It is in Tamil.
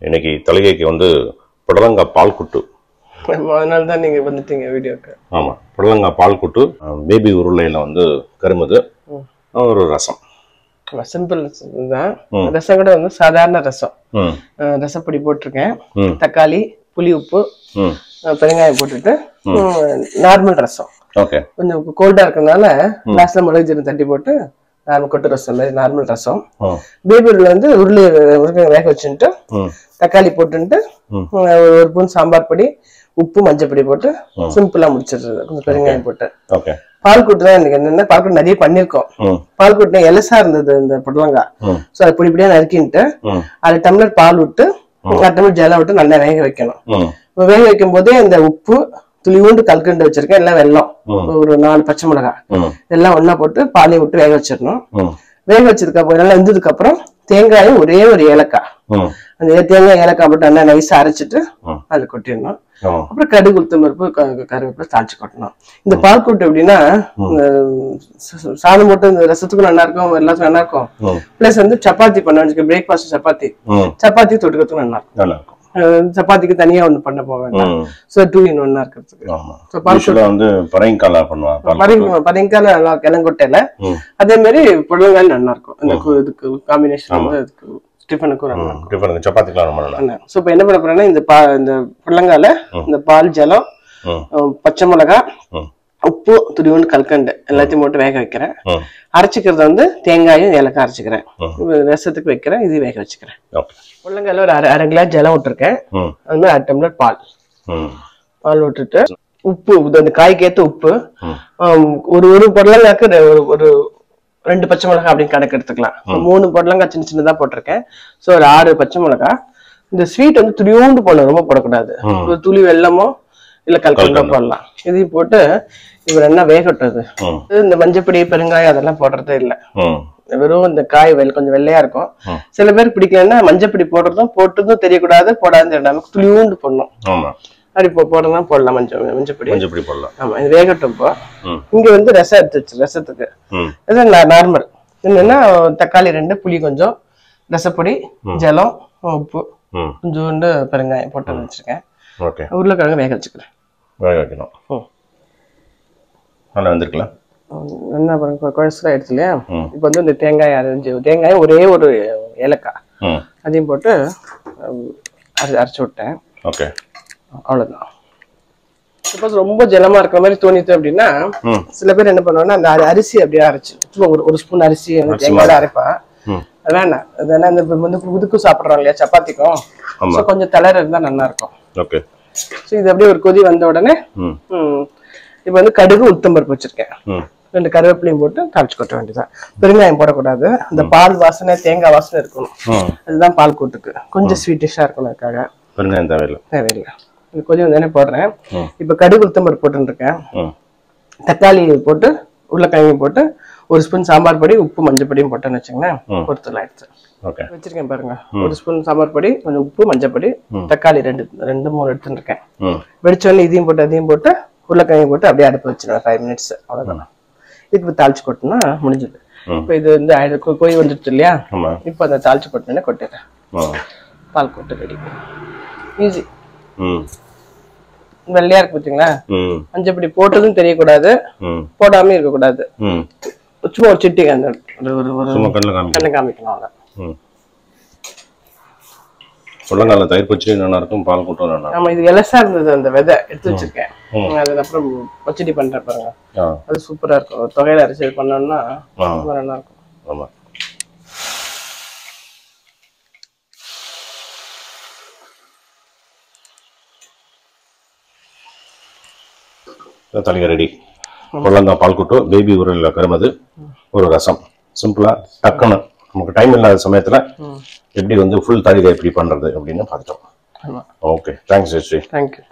இன்னைக்கு தலைகைக்கு வந்து புடலங்காய் பால் குட்டு. அதனால தான் நீங்க வந்துட்டீங்க வீடியோக்கு. ஆமா, புடலங்காய் பால் குட்டு, பேபி உருளையில வந்து கருமது, ஒரு ரசம். சிம்பிள் தான். ரசம் கூட வந்து சாதாரண ரசம். ரசப்பொடி போட்டிருக்கேன், தக்காளி, புளி, உப்பு, பெருங்காயம் போட்டுட்டு நார்மல் ரசம். ஓகே. கொஞ்சம் கோல்டா இருக்கனால லாஸ்ட்ல மிளகு ஜீரகம் தட்டி போட்டு நார்மல் கொட்டு ரசம் மாதிரி நார்மல் ரசம். பேபில வந்து உருளை வேக வச்சுட்டு தக்காளி போட்டுட்டு ஒரு ஸ்பூன் சாம்பார் பொடி, உப்பு, மஞ்சள் பொடி போட்டு சிம்பிளா முடிச்சிடுறது. கொஞ்சம் பெருங்காயம் போட்டு. பால் கூட்டு தான் எனக்கு என்னன்னா, பால் கூட்டு நிறைய பண்ணிருக்கோம். பால் கூட்டு எலசா இருந்தது இந்த புடலங்காய். சோ அது பொடிப்படியா நறுக்கிட்டு 1/2 டம்ளர் பால் விட்டு 1/2 டம்ளர் ஜலம் விட்டு நல்லா வேக வைக்கணும். வேக வைக்கும் போதே இந்த உப்பு, துளியூண்டு கல்கண்டு வச்சிருக்கேன், எல்லாம் வெல்லம், ஒரு 4 பச்சை மிளகாய் எல்லாம் ஒன்னா போட்டு பாலையும் விட்டு வேக வச்சிடணும். வேக வச்சதுக்கு அப்புறம் நல்லா வெந்ததுக்கு அப்புறம் தேங்காயும் ஒரே ஒரு ஏலக்காய், அந்த தேங்காய் ஏலக்காய் போட்டு நல்லா நைஸா அரைச்சிட்டு அது கொட்டிடணும். அப்புறம் கடுகு, உளுத்தம் பருப்பு, கருவேப்பிலை தாளிச்சு கொட்டணும். இந்த பால் கூட்டு எப்படின்னா, சாதம் போட்டு இந்த ரசத்துக்கும் நல்லா இருக்கும், எல்லாத்துக்கும் நல்லா இருக்கும். பிளஸ் வந்து சப்பாத்தி பண்ண வச்சுக்க, பிரேக்ஃபாஸ்ட் சப்பாத்தி தொட்டுக்கிறதுக்கும் நல்லா இருக்கும். சப்பாத்திக்கு தனியா ஒண்ணு பண்ண போவேன். சோ 2 in 1 இருக்கிறதுக்கு வந்து பரங்கிக்கால பண்ணுவாங்க. பரங்கிக்கால நல்லா கிளங்கொட்டையில, அதே மாதிரி புடலங்காய் நல்லா இருக்கும். இந்த இதுக்கு காம்பினேஷன் வந்து இதுக்கு டிஃபனுக்கும் நல்லா இருக்கும். டிஃபனுக்கு சப்பாத்திக்கு ரொம்ப நல்லா இருக்கும். சோ இப்போ என்ன பண்ண போறேன்னா, இந்த புடலங்கால இந்த பால், ஜலம், பச்சை மிளகாய், உப்பு, துளியூண்டு கல்கண்டு எல்லாத்தையும் போட்டு வேக வைக்கிறேன். அரைச்சிக்கிறது வந்து தேங்காயும் ஏலக்காய் அரைச்சிக்கிறேன். ரசத்துக்கு வைக்கிறேன், இது வேக வச்சுக்கிறேன். புடலங்காயில ஒரு அரை கிளாஸ் ஜலம் விட்டுருக்கேன். அது மாதிரி 1/2 டம்ளர் பால் விட்டுட்டு உப்பு, அந்த காய்க்கேத்த உப்பு, ஒரு புடலங்காய்க்கு ஒரு 2 பச்சை மிளகாய் அப்படின்னு கணக்கு எடுத்துக்கலாம். 3 புடலங்காய் சின்ன சின்னதா போட்டிருக்கேன். சோ ஒரு 6 பச்சை மிளகாய். இந்த ஸ்வீட் வந்து துளியூண்டு போடணும், ரொம்ப போடக்கூடாது. ஒரு துளி வெல்லமோ இல்ல கல்கண்டோ போடலாம். இதையும் போட்டு இவர் என்ன வேகட்டுறது. இந்த மஞ்சப்பொடி, பெருங்காயம் அதெல்லாம் போடுறதே இல்ல. வெறும் இந்த காய் கொஞ்சம் வெள்ளையா இருக்கும். சில பேருக்கு பிடிக்கலன்னா மஞ்சப்பொடி போட்டதும் தெரியக்கூடாது, போடாது தெரியாம துளியூண்டு போடணும். அப்படி போடலாம், போடலாம் மஞ்சப்பொடி போடலாம். ஆமா, இது வேகட்டும். இப்போ இங்க வந்து ரசம் எடுத்து வச்சு, ரசத்துக்கு நார்மல் என்னன்னா, தக்காளி 2, புளி கொஞ்சம், ரசப்பொடி, ஜலம், உப்பு, கொஞ்சோண்டு பெருங்காயம் போட்டு வச்சிருக்கேன். உருளைக்கிழங்கு வேக வச்சுக்கிறேன். நல்லா வந்துருக்கலாம். என்ன பண்ணுங்க, குழம்பு ஆயிடுச்சு இல்லையா? இப்ப வந்து இந்த தேங்காய் ஒரே ஒரு ஏலக்காய் அதையும் போட்டு அரைச்சு விட்டேன். அவ்வளவுதான். சப்போஸ் ரொம்ப ஜலமா இருக்கிற மாதிரி தோணிட்டு அப்படின்னா, சில பேர் என்ன பண்ணுவாங்கன்னா, அந்த அரிசி அப்படியே அரைச்சு சும்மா ஒரு ஸ்பூன் அரிசி தேங்காய் அரைப்பா. அது வேணாம். அதனால இந்த வந்து புதுக்கும் சாப்பிடுறோம் இல்லையா, சப்பாத்திக்கும் கொஞ்சம் தளர இருந்தா நல்லா இருக்கும். இது அப்படியே ஒரு கொதி வந்த உடனே இப்ப வந்து கடுகு, உளுத்தம் பருப்பு வச்சிருக்கேன், 2 கருவேப்பிலையும் போட்டு தாளிச்சு கொட்ட வேண்டியதான். பெருங்காயம் போடக்கூடாது. இந்த பால் வாசனை, தேங்காய் வாசனை இருக்கணும். அதுதான் பால் கூட்டுக்கு கொஞ்சம் ஸ்வீட்டிஷா இருக்கணும். அதுக்காக பெருங்காயம் தேவையில்லை. கொதி வந்தானே போடுறேன். இப்ப கடுகு, உளுத்தம் பருப்பு போட்டு இருக்கேன். தக்காளி போட்டு, உருளைக்கிழங்கு போட்டு, ஒரு ஸ்பூன் சாம்பார் பொடி, உப்பு, மஞ்சள் பொடியும் போட்டேன்னு வச்சுங்களேன், பொறுத்தல ஆயிடுச்சு. வச்சிருக்கேன் பாருங்க. ஒரு ஸ்பூன் சாம்பார் பொடி, கொஞ்சம் உப்பு, மஞ்சள் பொடி, தக்காளி 2-3 எடுத்துட்டு இருக்கேன். வெடிச்சோன்னு இதையும் போட்டு, அதையும் போட்டு, உருளைக்கிழங்கு போட்டு அப்படியே அடுப்பு வச்சிருவேன் 5 minutes. அவ்வளவுதான். இதுக்கு தாளிச்சு கொட்டினா முடிஞ்சது. இப்ப இது வந்து கொய் வந்துடுச்சு இல்லையா? இப்ப அந்த தாளிச்சு கொட்டினே கொட்டிடுறேன். பால் கொட்டு ரெடி. ஈஸி. வெள்ளையா இருக்கு பாத்தீங்களா? மஞ்சப்பொடி போட்டதும் தெரியக்கூடாது, போடாம இருக்கக்கூடாது. சும்மா ஒரு சிட்டி அந்த கண்ணு காமிக்கணும். அவ்வளவு. புடலங்காயில தயிர் பச்சடி நல்லா இருக்கும், பால் கூட்டம் நல்லா. ஆமா, இது எலசா இருந்தது, அந்த விதை எடுத்து வச்சிருக்கேன். அதுக்கப்புறம் பச்சடி பண்றேன் பாருங்க, அது சூப்பரா இருக்கும். தொகையில அரைச்சி பண்ணோம்னா நல்லா இருக்கும். ஆமா. தலைங்க ரெடி. புடலங்காய் பால் கூட்டு, பேபி உருளையில கருமது, ஒரு ரசம். சிம்பிளா டக்குன்னு நமக்கு டைம் இல்லாத சமயத்துல எப்படி வந்து ஃபுல் தலையை எப்படி பண்றது அப்படின்னு பார்த்துட்டோம். Okay, thanks. தேங்க்யூ.